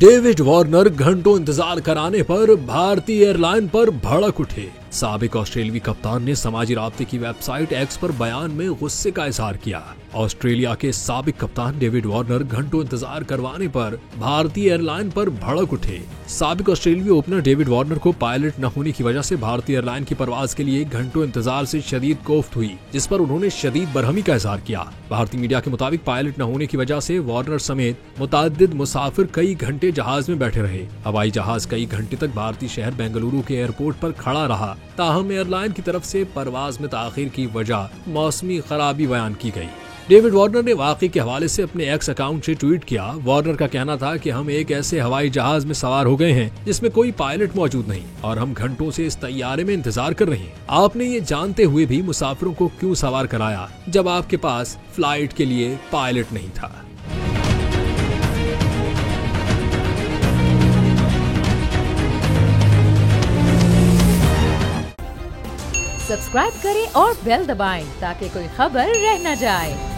David Warner घंटों इंतजार कराने पर भारतीय एयरलाइन पर भड़क उठे। साबिक ऑस्ट्रेलियावी कप्तान ने समाजी राब्ते की वेबसाइट एक्स पर बयान में गुस्से का इजहार किया। ऑस्ट्रेलिया के साबिक कप्तान डेविड वार्नर घंटों इंतजार करवाने पर भारतीय एयरलाइन पर भड़क उठे। साबिक ऑस्ट्रेलियावी ओपनर डेविड वार्नर को पायलट न होने की वजह से भारतीय एयरलाइन की परवाज के लिए घंटों इंतजार से शदीद कोफ्त हुई, जिस पर उन्होंने शदीद बरहमी का इजहार किया। भारतीय मीडिया के मुताबिक पायलट न होने की वजह से वार्नर समेत मुताद्दिद मुसाफिर कई घंटे जहाज में बैठे रहे। हवाई जहाज कई घंटे तक भारतीय शहर बेंगलुरु के एयरपोर्ट पर खड़ा रहा। ताहम एयरलाइन की तरफ से परवाज में ताखीर की वजह मौसमी खराबी बयान की गई। डेविड वार्नर ने वाकई के हवाले से अपने एक्स अकाउंट से ट्वीट किया। वार्नर का कहना था कि हम एक ऐसे हवाई जहाज में सवार हो गए हैं जिसमें कोई पायलट मौजूद नहीं और हम घंटों से इस तैयारे में इंतजार कर रहे हैं। आपने ये जानते हुए भी मुसाफिरों को क्यों सवार कराया जब आपके पास फ्लाइट के लिए पायलट नहीं था। सब्सक्राइब करें और बेल दबाएं ताकि कोई खबर रह न जाए।